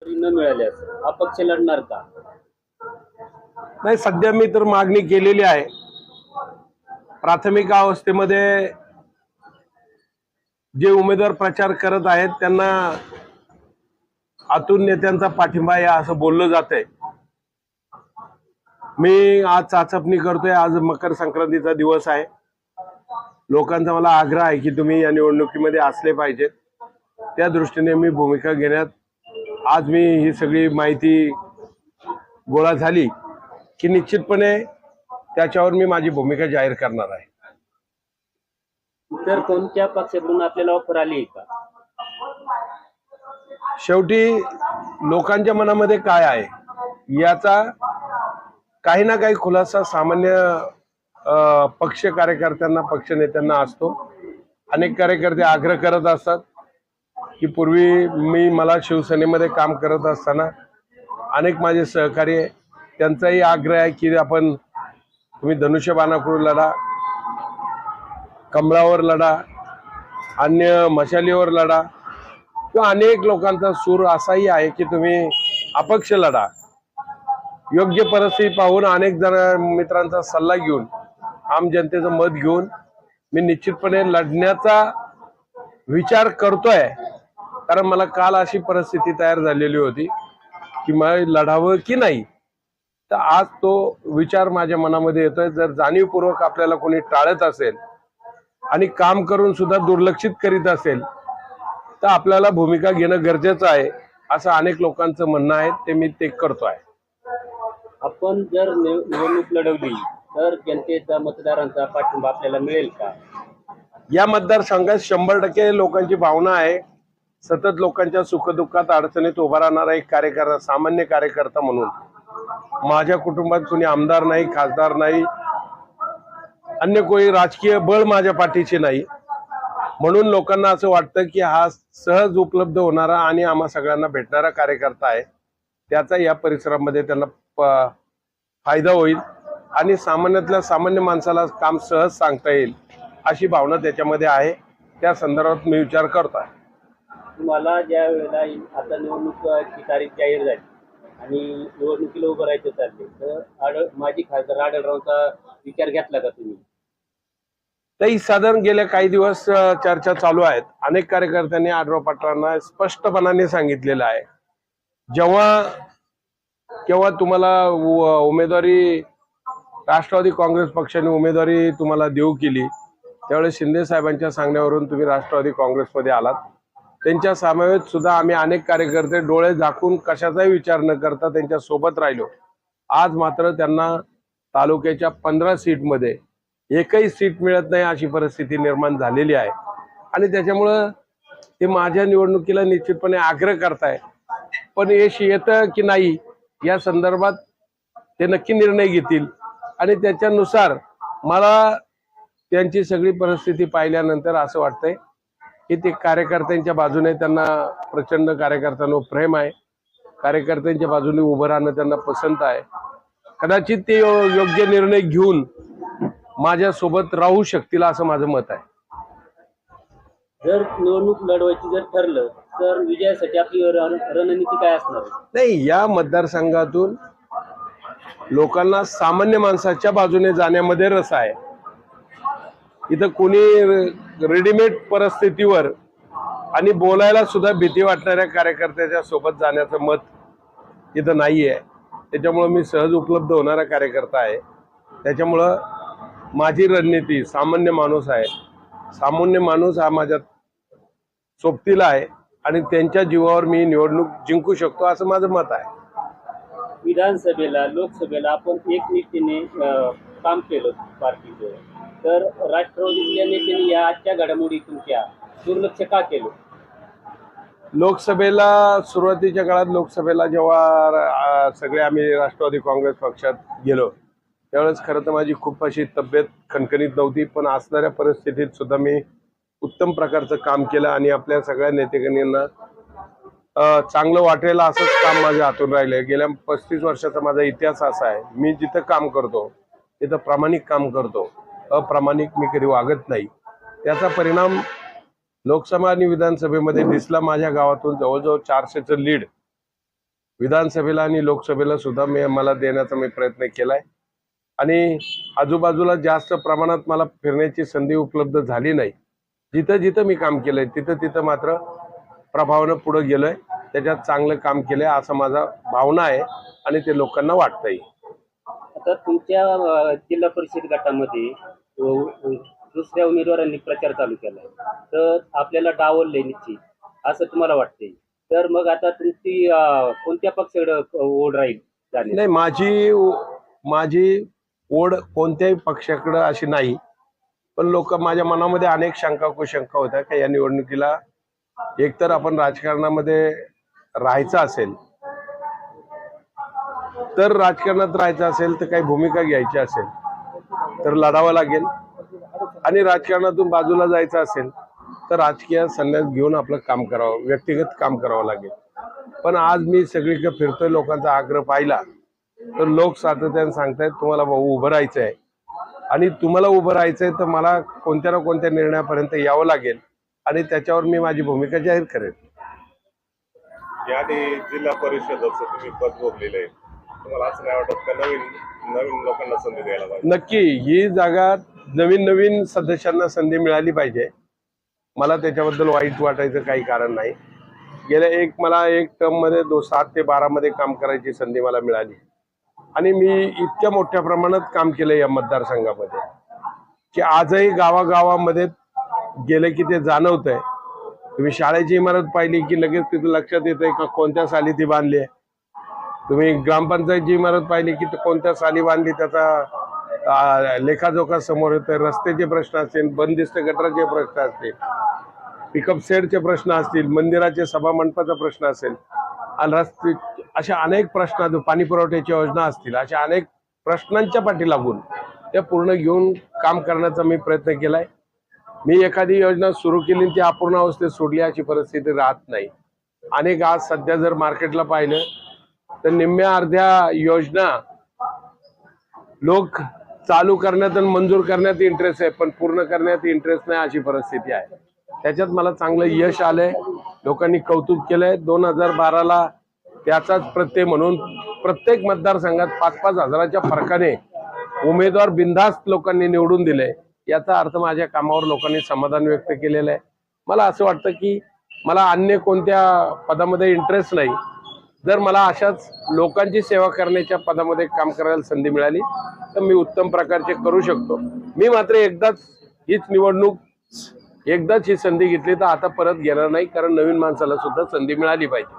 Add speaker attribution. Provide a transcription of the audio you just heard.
Speaker 1: न मिळाल्यास अपक्ष लढणार का?
Speaker 2: नाही, सध्या मी तर मागणी केलेली आहे. प्राथमिक अवस्थेमध्ये जे उमेदवार प्रचार करत आहेत त्यांना आतून नेत्यांचा पाठिंबा आहे असं बोललं जातंय. मी आज चाचपणी करतोय. आज मकर संक्रांतीचा दिवस आहे. लोकांचा मला आग्रह आहे की तुम्ही या निवडणुकीमध्ये असले पाहिजेत. त्या दृष्टीने मी भूमिका घेण्यात आज मी ही सगळी माहिती गोळा झाली की निश्चितपणे त्याच्यावर मी माझी भूमिका जाहीर करणार आहे.
Speaker 1: तर कोणत्या पक्षाकडून आपल्याला ऑफर आली आहे का?
Speaker 2: शेवटी लोकांच्या मनामध्ये काय आहे याचा काही ना काही खुलासा सामान्य पक्ष कार्यकर्त्यांना, पक्ष नेत्यांना असतो. अनेक कार्यकर्ते आग्रह करत असतात की पूर्वी मला शिवसेनेमध्ये काम करत असताना अनेक माझे सहकारी आहे, त्यांचाही आग्रह आहे की तुम्ही धनुष्यबाणाकडून लढा, कमळावर लढा, अन्य मशालीवर लढा, किंवा अनेक लोकांचा सूर असाही आहे की तुम्ही अपक्ष लढा. योग्य परिस्थिती पाहून अनेक जण मित्रांचा सल्ला घेऊन, आम जनतेचं मत घेऊन मी निश्चितपणे लढण्याचा विचार करतोय. कारण मला काल अशी परिस्थिती तयार झालेली होती की मला लढावं की नाही. तर आज तो विचार माझ्या मनामध्ये येतोय. जर जाणीवपूर्वक आपल्याला कोणी टाळत असेल आणि काम करून सुद्धा दुर्लक्षित करीत असेल तर आपल्याला भूमिका घेणं गरजेचं आहे असं अनेक लोकांचं म्हणणं आहे. ते मी करतोय.
Speaker 1: आपण जर निवडणूक लढवली तर जनतेचा, मतदारांचा पाठिंबा आपल्याला मिळेल का?
Speaker 2: या मतदारसंघात 100% लोकांची भावना आहे. सतत लोकांच्या सुखदुःखात, अडचणीत उभा राहणारा एक कार्यकर्ता, सामान्य कार्यकर्ता म्हणून माझ्या कुटुंबात कोणी आमदार नाही, खासदार नाही, अन्य कोणी राजकीय बळ माझ्या पाठीशी नाही. म्हणून लोकांना असं वाटतं की हा सहज उपलब्ध होणारा आणि आम्हा सगळ्यांना भेटणारा कार्यकर्ता आहे. त्याचा या परिसरामध्ये त्यांना फायदा होईल आणि सामान्यातल्या सामान्य माणसाला काम सहज सांगता येईल अशी भावना त्याच्यामध्ये आहे. त्या संदर्भात मी विचार करतोय.
Speaker 1: तुम्हाला ज्या वेळेला आता निवडणुकीची तारीख जाहीर झाली आणि निवडणुकीला उभं राहायचं चालले तर माजी खासदार आढळरावांचा विचार घेतला का तुम्ही?
Speaker 2: तरी साधारण गेल्या काही दिवस चर्चा चालू आहेत. अनेक कार्यकर्त्यांनी आढळराव पाटलांना स्पष्टपणाने सांगितलेलं आहे, जेव्हा तुम्हाला उमेदवारी राष्ट्रवादी काँग्रेस पक्षाने उमेदवारी तुम्हाला देऊ केली त्यावेळेस शिंदे साहेबांच्या सांगण्यावरून तुम्ही राष्ट्रवादी काँग्रेसमध्ये आलात. त्यांच्या समवेत सुद्धा आम्ही अनेक कार्यकर्ते डोळे झाकून कशाचाही विचार न करता त्यांच्या सोबत राहिलो. आज मात्र त्यांना तालुक्याच्या 15 सीटमध्ये एकही सीट मिळत नाही अशी परिस्थिती निर्माण झालेली आहे आणि त्याच्यामुळं ते माझ्या निवडणुकीला निश्चितपणे आग्रह करताय. पण यश येतं की नाही या संदर्भात ते नक्की निर्णय घेतील आणि त्याच्यानुसार मला त्यांची सगळी परिस्थिती पाहिल्यानंतर असं वाटतंय की ते कार्यकर्त्यांच्या बाजूने, त्यांना प्रचंड कार्यकर्त्यांवर प्रेम आहे, कार्यकर्त्यांच्या बाजूने उभं राहणं त्यांना पसंत आहे. कदाचित ते योग्य निर्णय घेऊन माझ्यासोबत राहू शकतील असं माझं मत आहे.
Speaker 1: जर निवडणूक लढवायची जर ठरलं तर विजयासाठी आपली रणनीती काय असणार?
Speaker 2: नाही, या मतदारसंघातून लोकांना सामान्य माणसाच्या बाजूने जाण्यामध्ये रस आहे. इथं कोणी रेडीमेड परिस्थितीवर आणि बोलायला सुद्धा भीती वाटणाऱ्या कार्यकर्त्याच्या सोबत जाण्याचं मत इथं नाही आहे. त्याच्यामुळं मी सहज उपलब्ध होणारा कार्यकर्ता आहे. त्याच्यामुळं माझी रणनीती सामान्य माणूस आहे. सामान्य माणूस हा माझ्या सोबतीला आहे आणि त्यांच्या जीवावर मी निवडणूक जिंकू शकतो असं माझं मत आहे.
Speaker 1: विधानसभेला, लोकसभेला आपण एकनिष्ठेने काम केलं पार्टीचं, तर राष्ट्रवादीच्या नेत्यांनी या आजच्या घडामोडी तुमच्या दुर्लक्ष का केलं?
Speaker 2: लोकसभेला सुरुवातीच्या काळात लोकसभेला जेव्हा सगळे आम्ही राष्ट्रवादी काँग्रेस पक्षात गेलो त्यावेळेस खरं तर माझी खूप अशी तब्येत खणखणीत नव्हती. पण असणाऱ्या परिस्थितीत सुद्धा मी उत्तम प्रकारचं काम केलं आणि आपल्या सगळ्या नेतेकर्त्यांना चांगलं वाटेल असंच काम माझ्या हातून राहिलंय. गेल्या 35 वर्षाचा माझा इतिहास असा आहे, मी जिथं काम करतो तिथं प्रामाणिक काम करतो, अप्रामाणिक मी कधी वागत नाही. त्याचा परिणाम लोकसभा आणि विधानसभेमध्ये दिसला. माझ्या गावातून जवळजवळ 400चं लीड विधानसभेला आणि लोकसभेला सुद्धा मला देण्याचा मी प्रयत्न केलाय आणि आजूबाजूला जास्त प्रमाणात मला फिरण्याची संधी उपलब्ध झाली नाही. जिथं जिथं मी काम केलंय तिथं तिथं मात्र प्रभावानं पुढे गेलोय, त्याच्यात चांगलं काम केलंय असं माझा भावना आहे आणि ते लोकांना वाटतंय.
Speaker 1: आता तुमच्या जिल्हा परिषद गटामध्ये दुसऱ्या उमेदवारांनी प्रचार चालू केलाय, तर आपल्याला डावललंय निश्चित असं तुम्हाला वाटतंय. तर मग आता तुमची कोणत्या पक्षाकडे ओढ राहील जाणे?
Speaker 2: नाही, माझी ओढ कोणत्याही पक्षाकडे अशी नाही, पण माझ्या मनामध्ये अनेक शंका कुशंका होत्या की या निवडणुकीला एकतर आपण राजकारणामध्ये राहायचं असेल तर काही भूमिका घ्यायची असेल तर लढावं लागेल आणि राजकारणातून बाजूला जायचं असेल तर राजकीय संन्यास घेऊन आपलं काम करावं, व्यक्तिगत काम करावं लागेल. पण आज मी सगळीकडे फिरतोय, लोकांचा आग्रह पाहिला तर लोक सातत्याने सांगतायत तुम्हाला भाऊ उभं राहायचं आहे आणि तुम्हाला उभं राहायचंय तर मला कोणत्या ना कोणत्या निर्णयापर्यंत यावं लागेल आणि त्याच्यावर मी माझी भूमिका जाहीर करेन.
Speaker 3: याआधी जिल्हा परिषदेचं तुम्ही पद भोगलेलं आहे, तुम्हाला असं नाही वाटत का नवीन लोकांना संधी द्यायला पाहिजे?
Speaker 2: नक्की ही जागा नवीन सदस्यांना संधी मिळाली पाहिजे. मला त्याच्याबद्दल वाईट वाटायचं काही कारण नाही. मला एक टर्म मध्ये 7 ते 12 मध्ये काम करायची संधी मला मिळाली आणि मी इतक्या मोठ्या प्रमाणात काम केलं या मतदारसंघामध्ये की आजही गावागावामध्ये गेले की ते जाणवतंय. तुम्ही शाळेची इमारत पाहिली की लगेच तिथे लक्षात येतंय का कोणत्या साली ती बांधली आहे. तुम्ही ग्रामपंचायतची इमारत पाहिली की कोणत्या साली बांधली त्याचा लेखाजोखा समोर येतोय. रस्त्याचे प्रश्न असतील, बंदिस्त गटाराचे प्रश्न असतील, पिकअप सेटचे प्रश्न असतील, मंदिराचे सभा मंडपाचा प्रश्न असेल आणि रस्ते अशा अनेक प्रश्न, पाणी पुरवठ्याची योजना असतील, अशा अनेक प्रश्नांच्या पाठी लागून त्या पूर्ण घेऊन काम करण्याचा मी प्रयत्न केलाय. मी एखादी योजना सुरू केली ती अपूर्ण अवस्थेत सोडली अशी परिस्थिती राहत नाही. अनेक आज सध्या जर मार्केटला पाहिलं तर निम्म्या अर्ध्या योजना लोक चालू करण्यात आणि मंजूर करण्यात इंटरेस्ट आहे पण पूर्ण करण्यात इंटरेस्ट नाही अशी परिस्थिती आहे. त्याच्यात मला चांगलं यश आलंय, लोकांनी कौतुक केलंय. 2012ला त्याचाच प्रत्यय म्हणून प्रत्येक मतदारसंघात 5-5 हजाराच्या फरकाने उमेदवार बिनधास्त लोकांनी निवडून दिले. याचा अर्थ माझ्या कामावर लोकांनी समाधान व्यक्त केलेलं आहे. मला असं वाटतं की मला अन्य कोणत्या पदामध्ये इंटरेस्ट नाही. जर मला अशाच लोकांची सेवा करण्याच्या पदामध्ये काम करायला संधी मिळाली तर मी उत्तम प्रकारचे करू शकतो. मी मात्र एकदाच ही संधी घेतली तर आता परत घेणार नाही, कारण नवीन माणसाला सुद्धा संधी मिळाली पाहिजे.